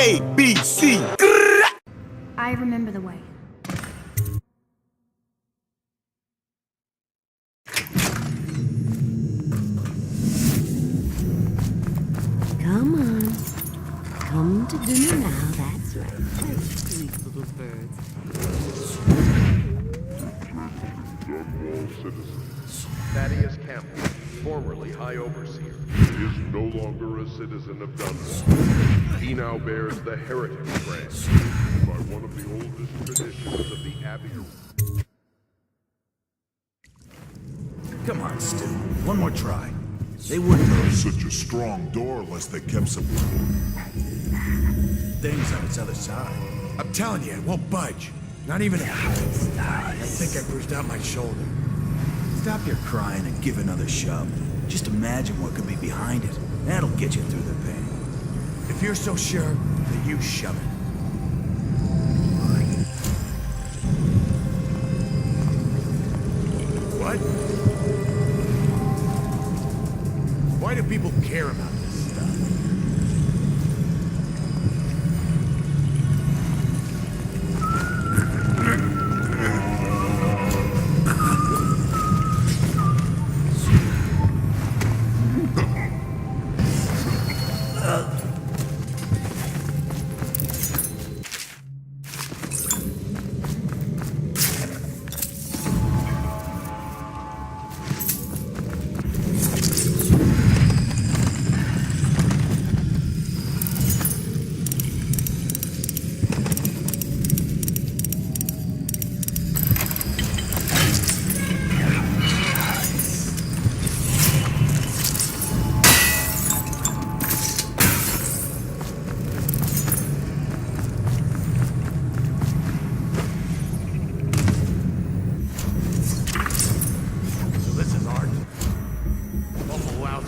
A, B, C. I remember the way. Come on. Come to dinner now, that's right. Sweet little birds. Thaddeus Campbell, formerly High Overseer, is no longer a citizen of Dunwall. He now bears the Heritage brand by one of the oldest traditions of the Abbey. Come on, Stu. One more try. They wouldn't have Such a strong door unless they kept some things on its other side. I'm telling you, it won't budge. Not even a I think I bruised out my shoulder. Stop your crying and give another shove. Just imagine what could be behind it. That'll get you through the pain. If you're so sure, then you shove it. What? Why do people care about this stuff?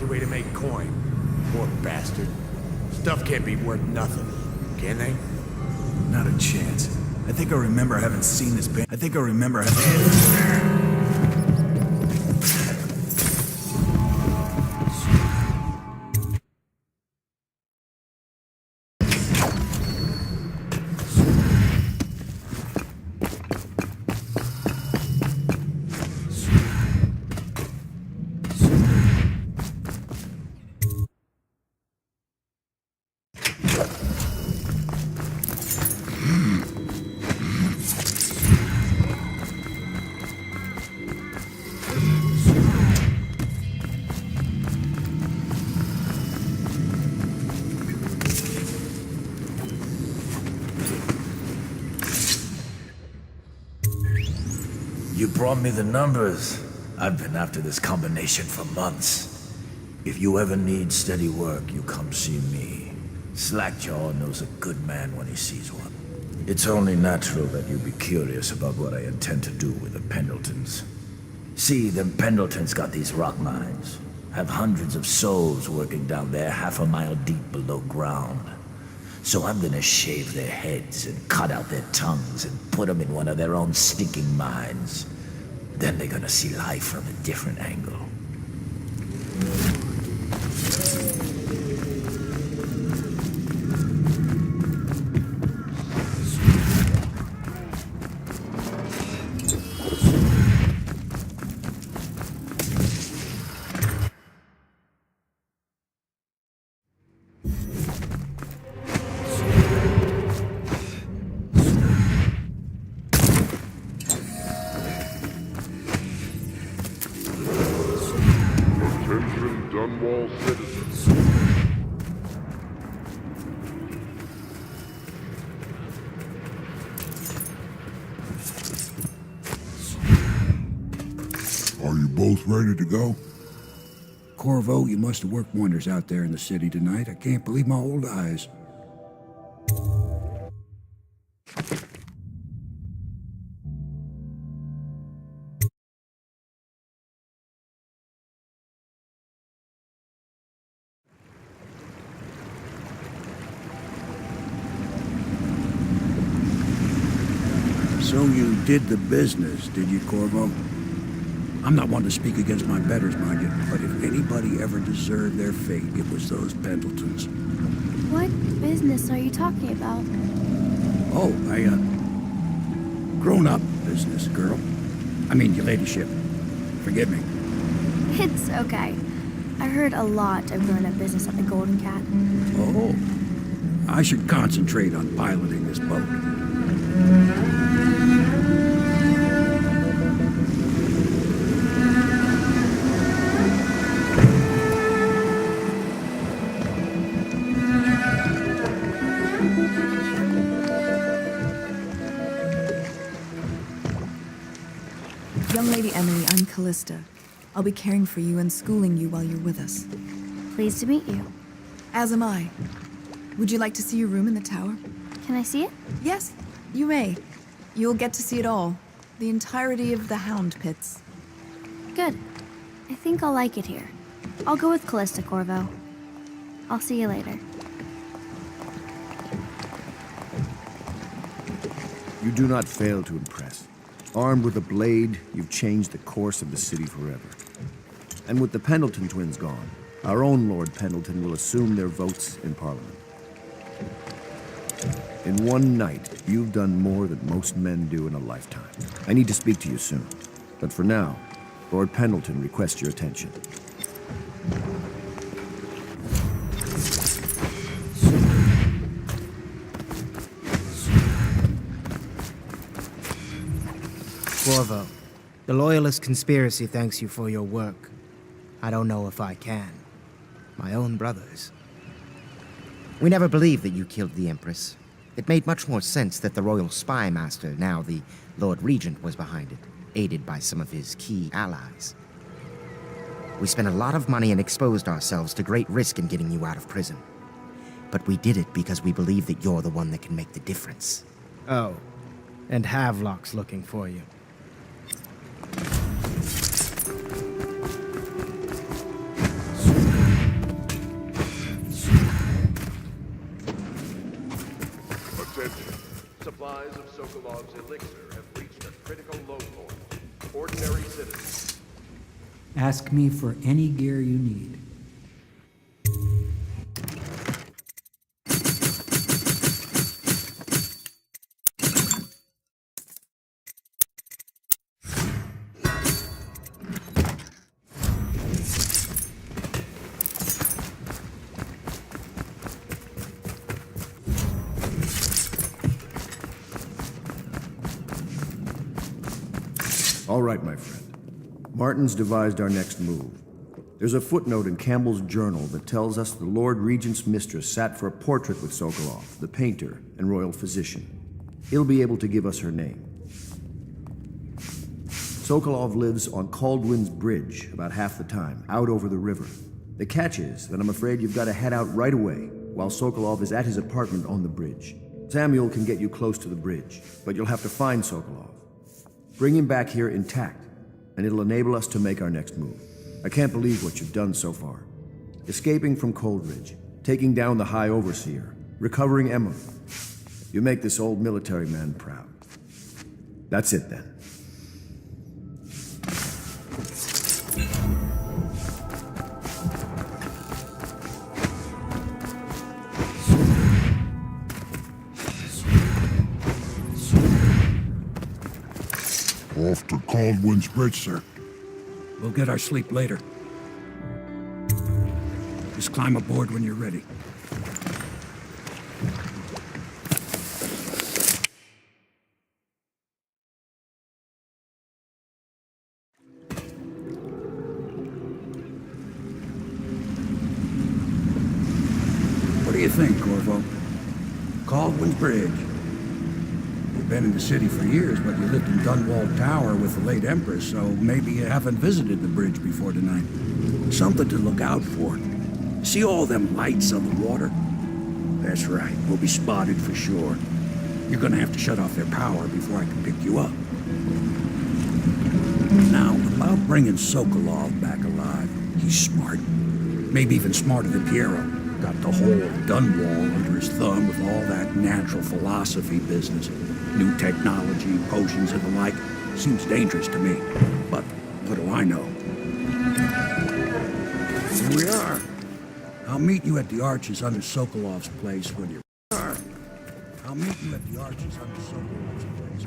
Way to make coin. Poor bastard. Stuff can't be worth nothing, can they? Not a chance. I think I remember having seen this band. I think I remember having... You brought me the numbers. I've been after this combination for months. If you ever need steady work, you come see me. Slackjaw knows a good man when he sees one. It's only natural that you be curious about what I intend to do with the Pendletons. See, them Pendletons got these rock mines. Have hundreds of souls working down there 1/2 mile deep below ground. So I'm gonna shave their heads and cut out their tongues and put them in one of their own stinking mines. Then they're gonna see life from a different angle. Dunwall citizens. Are you both ready to go? Corvo, you must have worked wonders out there in the city tonight. I can't believe my old eyes. So you did the business, did you, Corvo? I'm not one to speak against my betters, mind you, but if anybody ever deserved their fate, it was those Pendletons. What business are you talking about? Oh, grown-up business, girl. I mean, your ladyship. Forgive me. It's okay. I heard a lot of grown-up business at the Golden Cat. Oh, I should concentrate on piloting this boat. Young Lady Emily, I'm Callista. I'll be caring for you and schooling you while you're with us. Pleased to meet you. As am I. Would you like to see your room in the tower? Can I see it? Yes, you may. You'll get to see it all. The entirety of the Hound Pits. Good. I think I'll like it here. I'll go with Callista, Corvo. I'll see you later. You do not fail to impress. Armed with a blade, you've changed the course of the city forever. And with the Pendleton twins gone, our own Lord Pendleton will assume their votes in Parliament. In one night, you've done more than most men do in a lifetime. I need to speak to you soon. But for now, Lord Pendleton requests your attention. Corvo, the Loyalist conspiracy thanks you for your work. I don't know if I can. My own brothers. We never believed that you killed the Empress. It made much more sense that the Royal Spy Master, now the Lord Regent, was behind it, aided by some of his key allies. We spent a lot of money and exposed ourselves to great risk in getting you out of prison. But we did it because we believe that you're the one that can make the difference. Oh, and Havelock's looking for you. Attention. Supplies of Sokolov's elixir have reached a critical low point. Ordinary citizens. Ask me for any gear you need. All right, my friend. Martin's devised our next move. There's a footnote in Campbell's journal that tells us the Lord Regent's mistress sat for a portrait with Sokolov, the painter and royal physician. He'll be able to give us her name. Sokolov lives on Caldwin's Bridge about half the time, out over the river. The catch is that I'm afraid you've got to head out right away while Sokolov is at his apartment on the bridge. Samuel can get you close to the bridge, but you'll have to find Sokolov. Bring him back here intact, and it'll enable us to make our next move. I can't believe what you've done so far. Escaping from Coldridge, taking down the High Overseer, recovering Emma. You make this old military man proud. That's it then. Off to Caldwin's Bridge, sir. We'll get our sleep later. Just climb aboard when you're ready. What do you think, Corvo? Caldwin's Bridge. You've been in the city for years, but you lived in Dunwall Tower with the late Empress, so maybe you haven't visited the bridge before tonight. Something to look out for. See all them lights on the water? That's right, we'll be spotted for sure. You're gonna have to shut off their power before I can pick you up. Now, about bringing Sokolov back alive, he's smart. Maybe even smarter than Piero. Got the whole Dunwall under his thumb with all that natural philosophy business. New technology, potions and the like. Seems dangerous to me. But what do I know? Here we are. I'll meet you at the arches under Sokolov's place when you're... I'll meet you at the arches under Sokolov's place.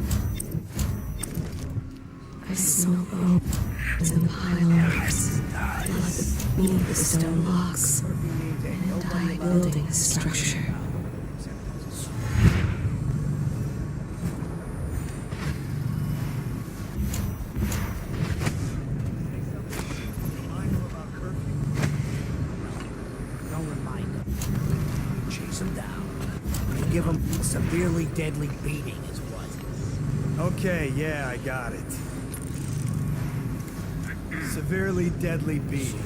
I smell bones and pylons, blood beneath the stone blocks, and I building a structure. Chase him down. Give him a severely deadly beating is what. Okay, yeah, I got it. Severely deadly beating.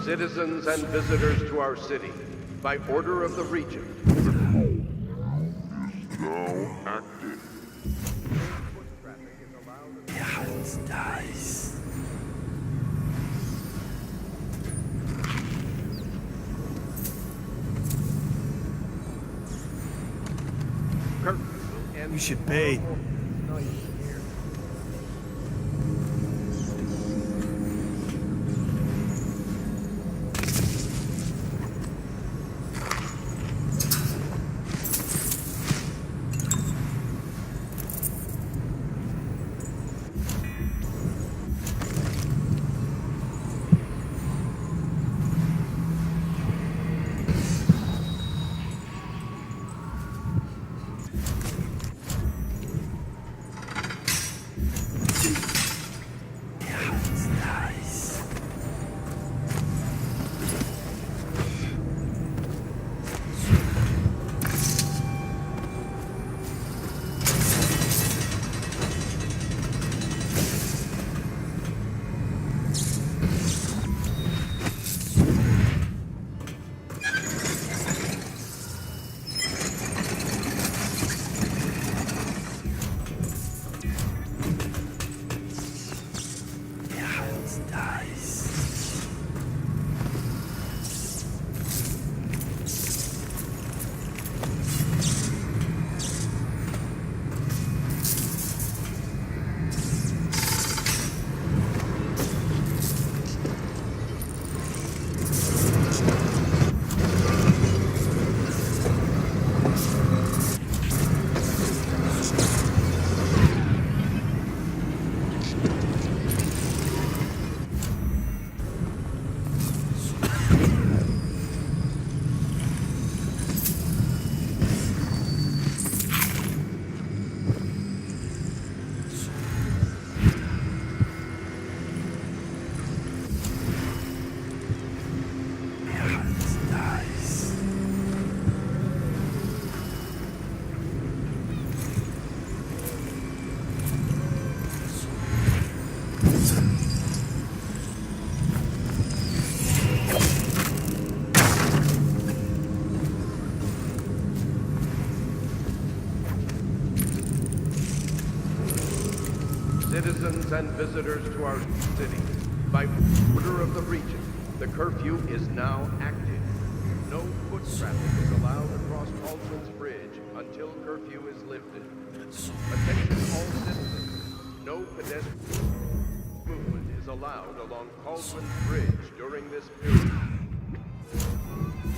Citizens and visitors to our city, by order of the Regent. Now active. Yeah, it's nice. You should bathe. Citizens and visitors to our city, by order of the Regent, the curfew is now active. No foot traffic is allowed across Cauldron's Bridge until curfew is lifted. Attention all citizens, no pedestrian movement is allowed along Cauldron's Bridge during this period.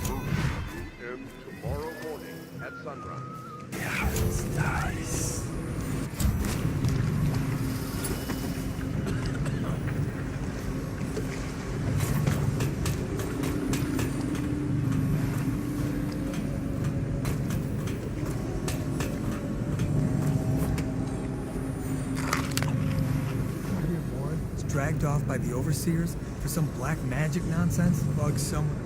Curfew will end tomorrow morning at sunrise. Yeah, it's nice. Dragged off by the overseers for some black magic nonsense? Bug somewhere.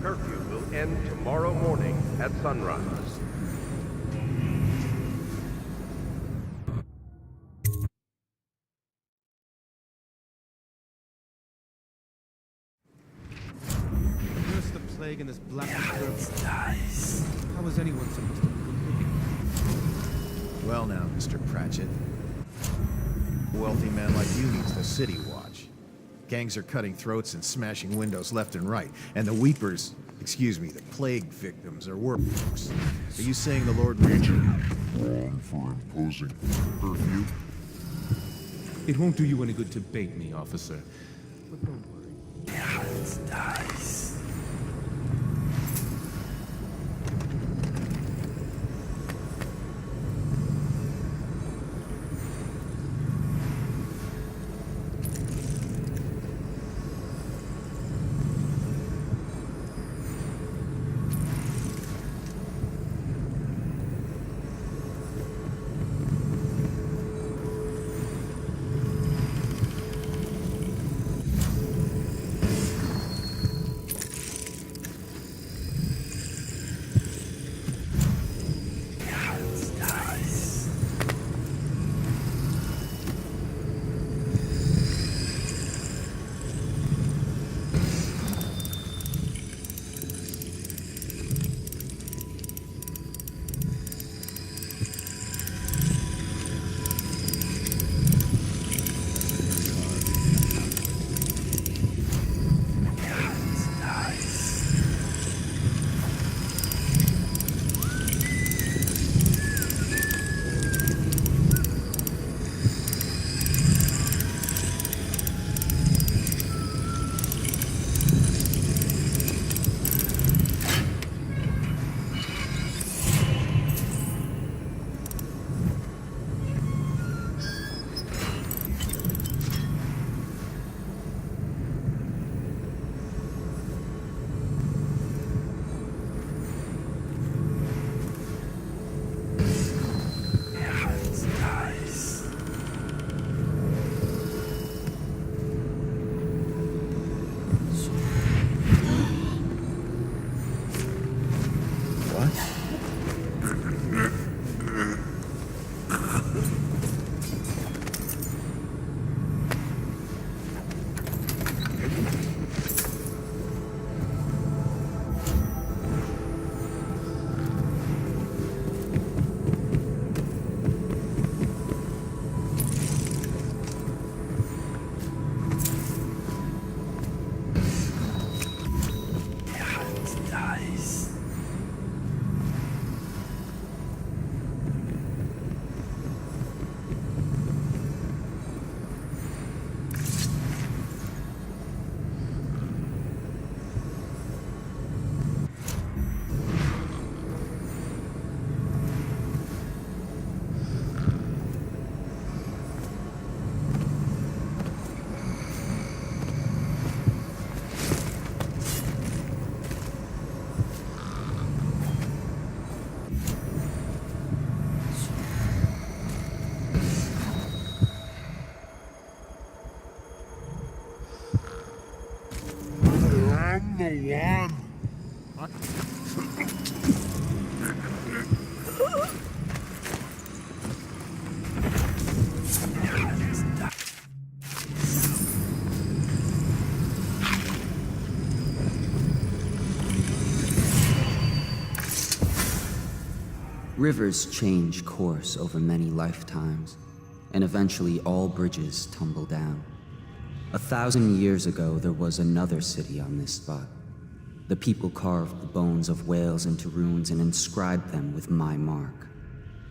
Curfew will end tomorrow morning at sunrise. Curse the plague in this black dice. How is anyone supposed to live? Well now, Mr. Pratchett. A wealthy man like you needs the city watch. Gangs are cutting throats and smashing windows left and right, and the weepers, excuse me, the plague victims are worse. Are you saying the Lord Regent? Wrong for imposing curfew. It won't do you any good to bait me, officer. But don't worry. Dice. I'm the one. Rivers change course over many lifetimes, and eventually all bridges tumble down. 1,000 years ago, there was another city on this spot. The people carved the bones of whales into runes and inscribed them with my mark.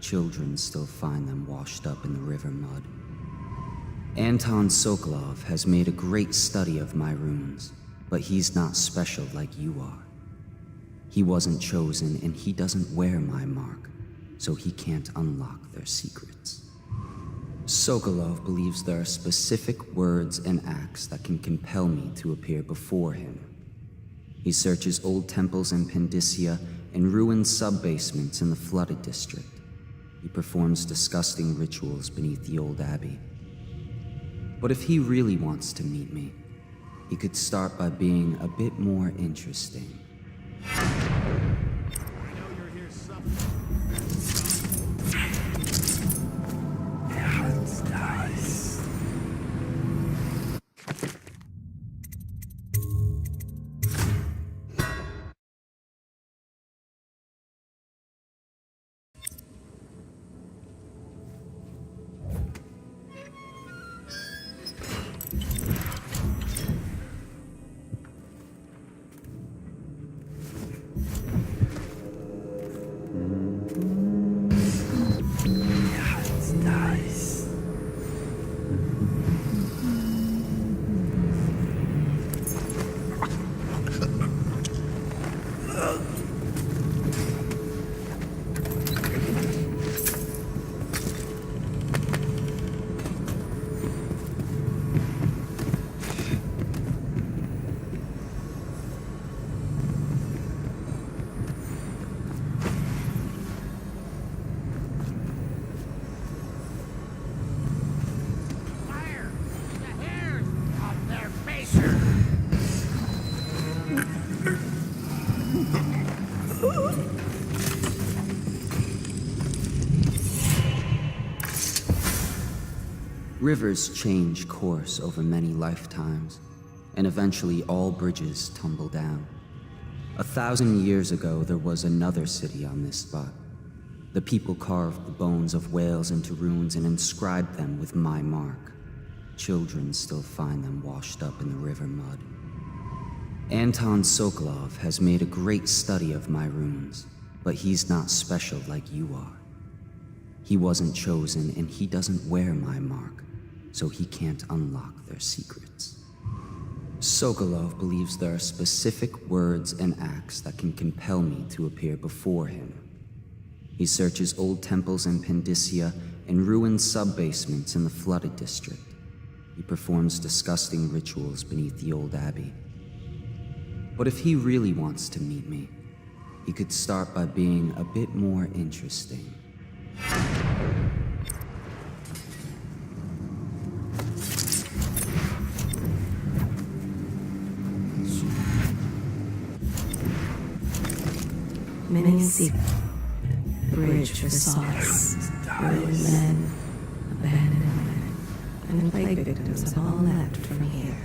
Children still find them washed up in the river mud. Anton Sokolov has made a great study of my runes, but he's not special like you are. He wasn't chosen, and he doesn't wear my mark, so he can't unlock their secrets. Sokolov believes there are specific words and acts that can compel me to appear before him. He searches old temples in Pendicia and ruined sub-basements in the flooded district. He performs disgusting rituals beneath the old abbey. But if he really wants to meet me, he could start by being a bit more interesting. Rivers change course over many lifetimes, and eventually all bridges tumble down. 1,000 years ago, there was another city on this spot. The people carved the bones of whales into runes and inscribed them with my mark. Children still find them washed up in the river mud. Anton Sokolov has made a great study of my runes, but he's not special like you are. He wasn't chosen, and he doesn't wear my mark, so he can't unlock their secrets. Sokolov believes there are specific words and acts that can compel me to appear before him. He searches old temples in Pandyssia and ruined sub-basements in the flooded district. He performs disgusting rituals beneath the old abbey. But if he really wants to meet me, he could start by being a bit more interesting. Many seek bridge for solace, ruined men, abandoned women, and plague victims have all left from here.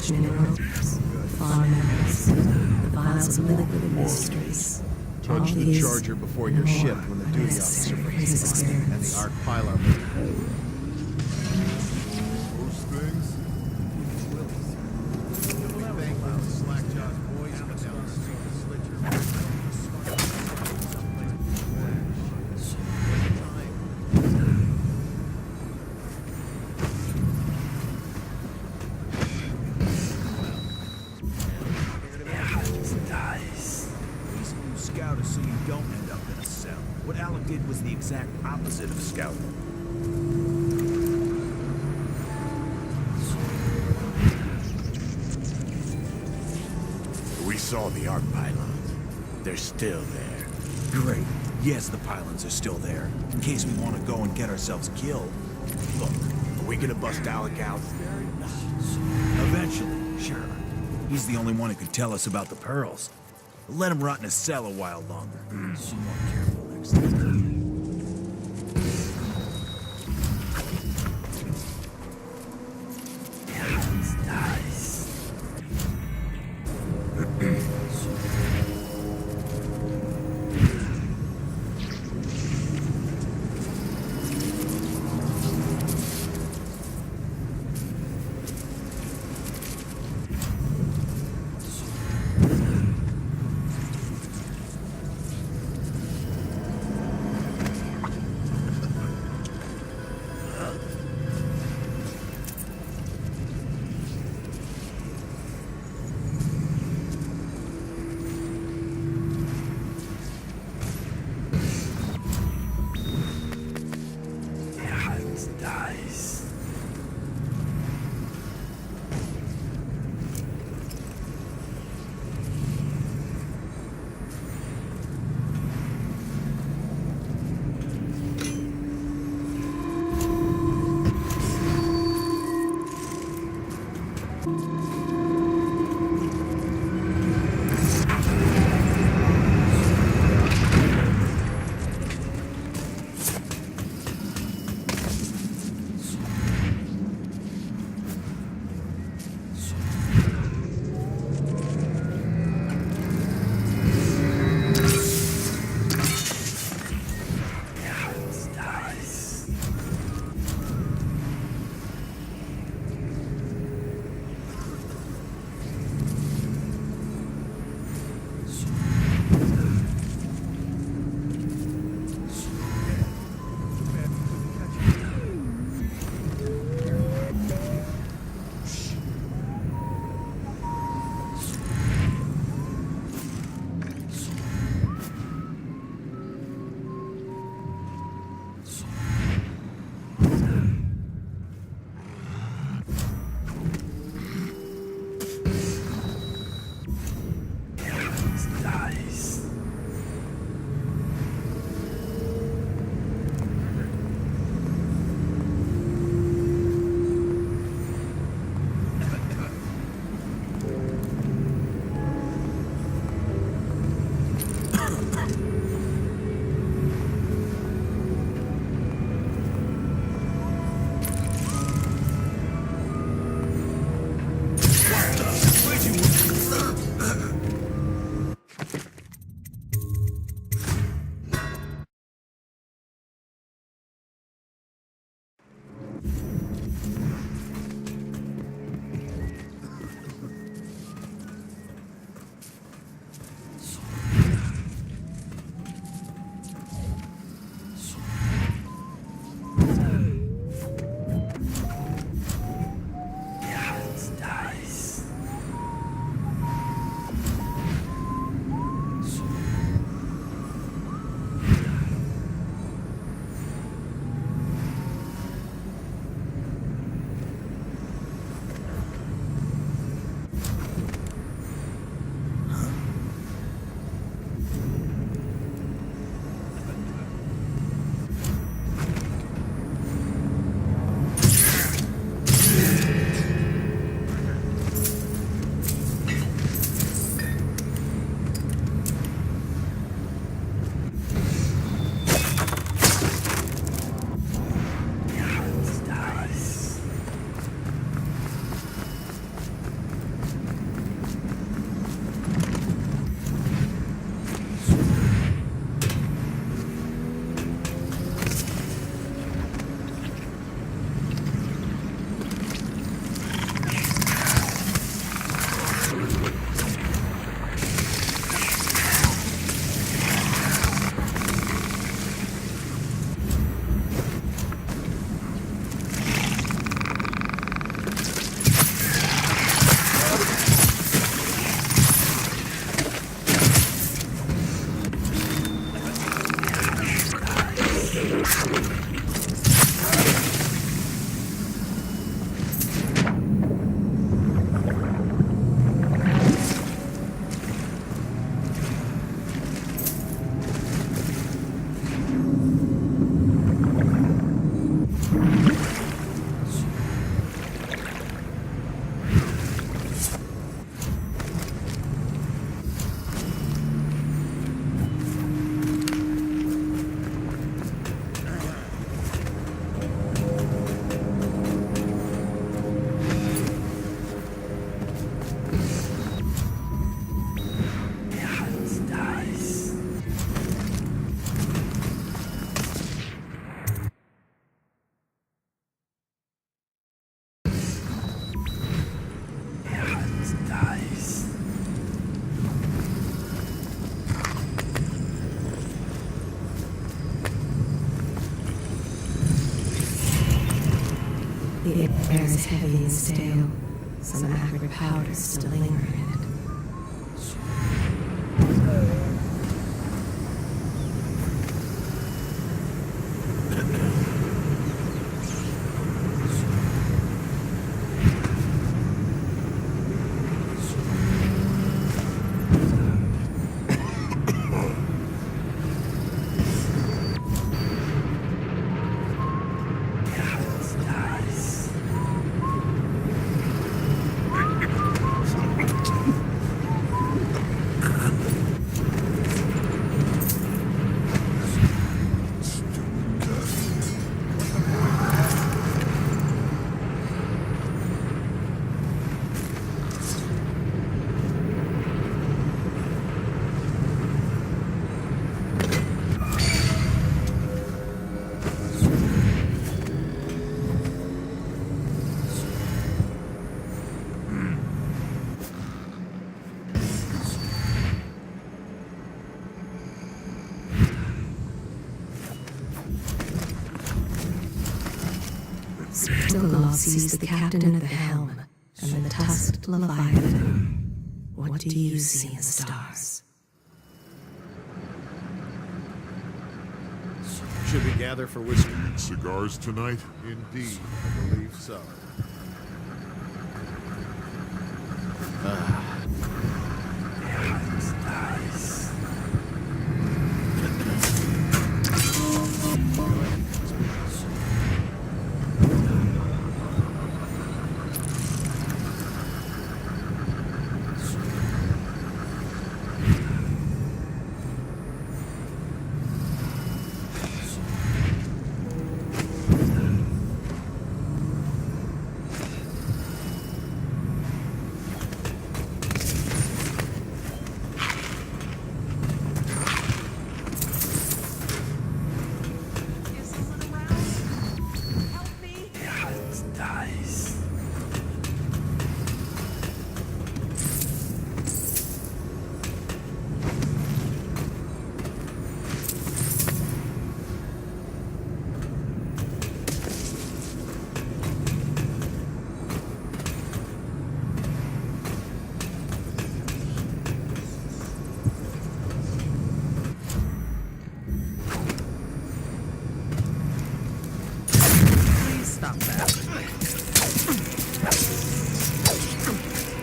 Minerals, farm animals, the vials of liquid and mysteries. Touch the charger before your ship when the duty officer brings it and the arc pylon. Those things? So you don't end up in a cell. What Alec did was the exact opposite of scouting. We saw the arc pylons. They're still there. Great. Yes, the pylons are still there, in case we want to go and get ourselves killed. Look, we gonna bust Alec out? Eventually, sure. He's the only one who could tell us about the pearls. Let him rot in a cell a while longer. Be more careful next time. air is heavy and stale. Some acrid powders still linger in it. Still sees the captain at the helm, and the tusked Leviathan. What do you see in the stars? Should we gather for whiskey? Cigars tonight? Indeed, I believe so.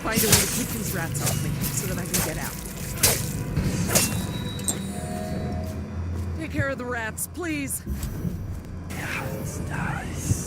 Find a way to keep these rats off me so that I can get out. Take care of the rats, please. Yeah, it's nice.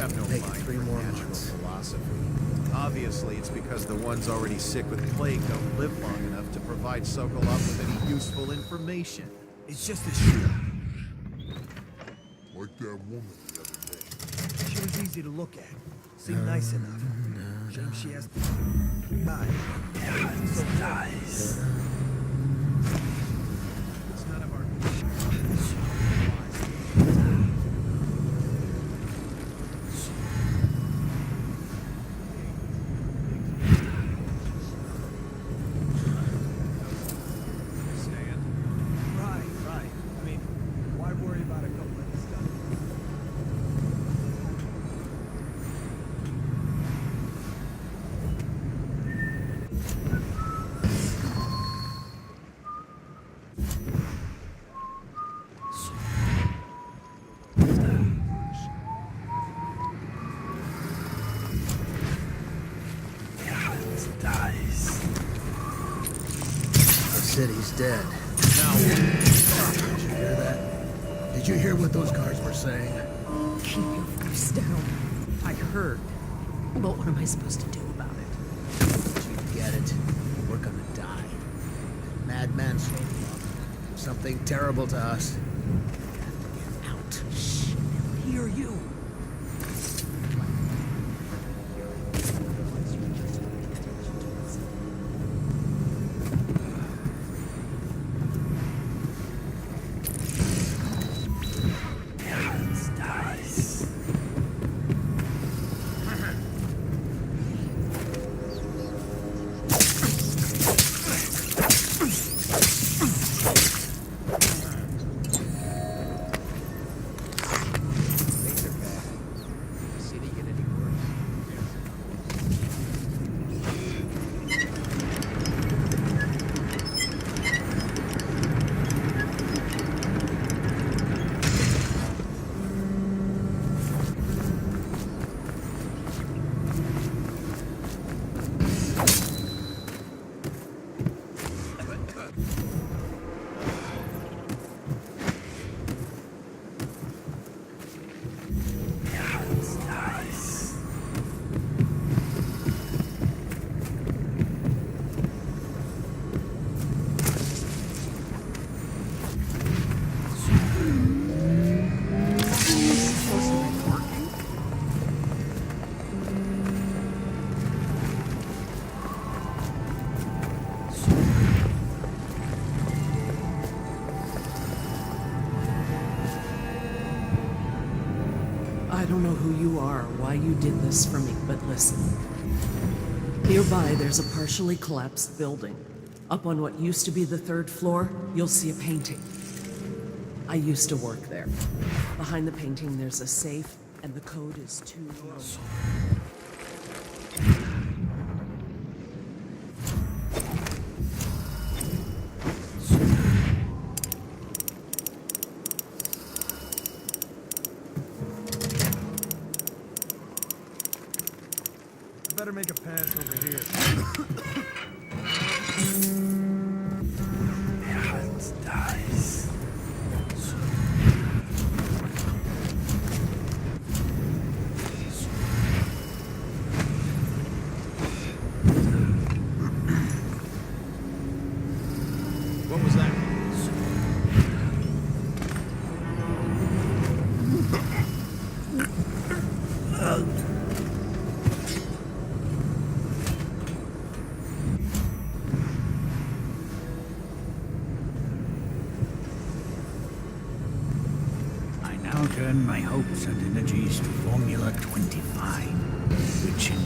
have no Take mind 3 for more natural months. philosophy. Obviously, it's because the ones already sick with plague don't live long enough to provide Sokolov with any useful information. It's just a shoot. Like that woman the other day. She was easy to look at. Seemed nice enough. Shame she has to die. Dies. It's none of our Right. I mean, why worry about a couple of stuff? Dies. The city's dead. Now what? Did you hear that? Did you hear what those guards were saying? Keep your voice down. I heard. But what am I supposed to do about it? Did you get it? We're gonna die. Madman Sokolov. Something terrible to us. We have to get out. Shh. They'll hear you. Dies. Things are bad. The city get any worse? Dies. I don't know who you are or why you did this for me, but listen. Nearby, there's a partially collapsed building. Up on what used to be the 3rd floor, you'll see a painting. I used to work there. Behind the painting, there's a safe, and the code is 2. I better make a pass over here. Dies. What was that? I now turn my hopes and energies to Formula 25, which in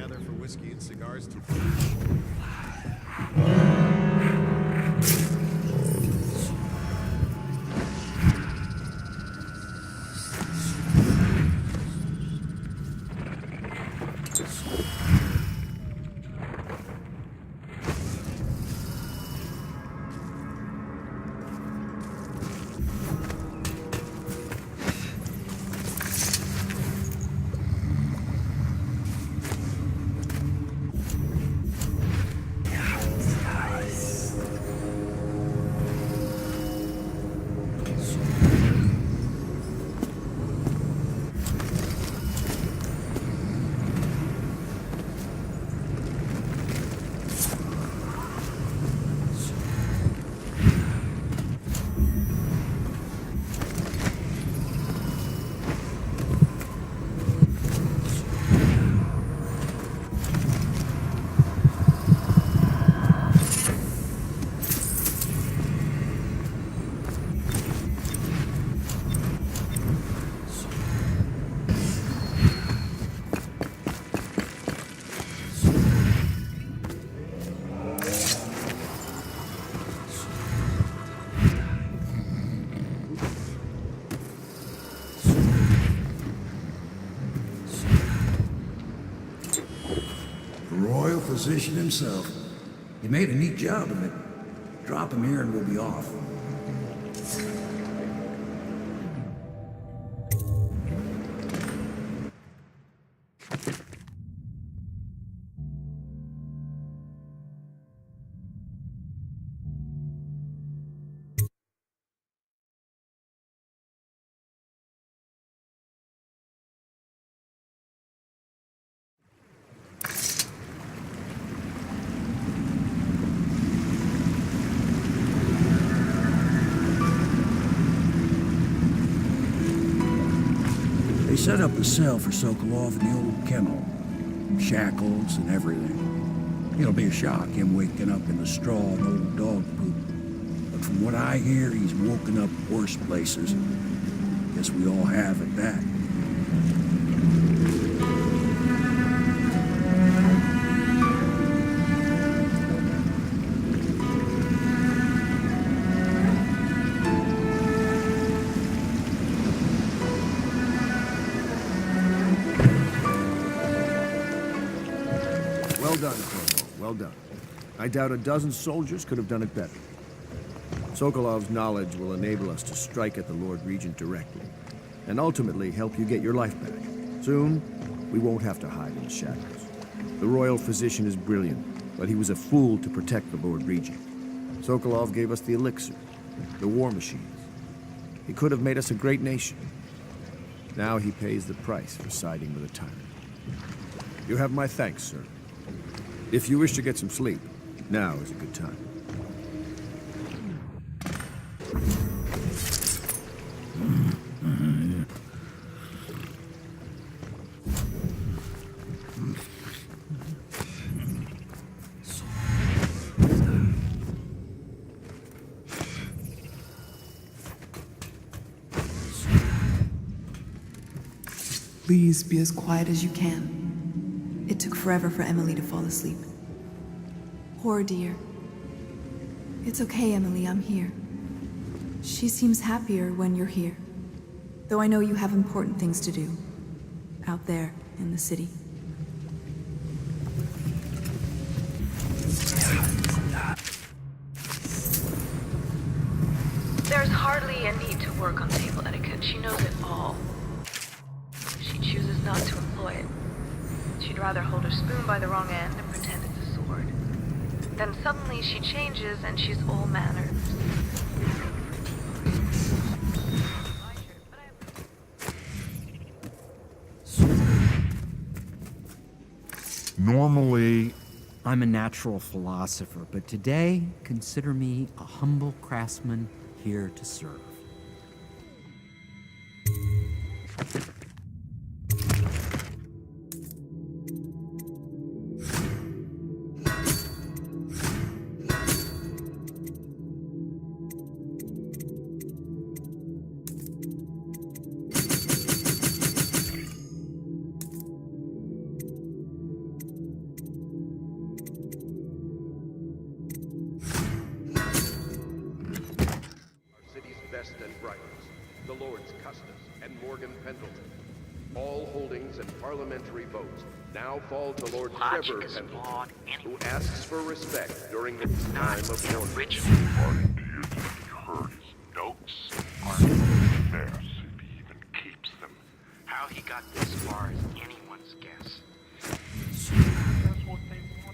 gather for whiskey and cigars too. Physician himself. He made a neat job of it. Drop him here and we'll be off. They set up a cell for Sokolov in the old kennel. Shackles and everything. It'll be a shock, him waking up in the straw and old dog poop. But from what I hear, he's woken up worse places. Guess we all have at that. Well done, Corvo. Well done. I doubt a dozen soldiers could have done it better. Sokolov's knowledge will enable us to strike at the Lord Regent directly, and ultimately help you get your life back. Soon, we won't have to hide in the shadows. The royal physician is brilliant, but he was a fool to protect the Lord Regent. Sokolov gave us the elixir, the war machines. He could have made us a great nation. Now he pays the price for siding with a tyrant. You have my thanks, sir. If you wish to get some sleep, now is a good time. Please be as quiet as you can. It took forever for Emily to fall asleep. Poor dear. It's okay, Emily, I'm here. She seems happier when you're here. Though I know you have important things to do. Out there, in the city. There's hardly a need to work on table etiquette. She knows it all. She chooses not to employ it. She'd rather hold her spoon by the wrong end and pretend it's a sword. Then suddenly she changes and she's all manners. Normally, I'm a natural philosopher, but today, consider me a humble craftsman here to serve. Lords Custis and Morgan Pendleton. All holdings and parliamentary votes now fall to Lord Trevor Pendleton, who asks for respect during his time of mourning. According to you, he heard his notes. Aren't there if he even keeps them. How he got this far is anyone's guess. That's what they want.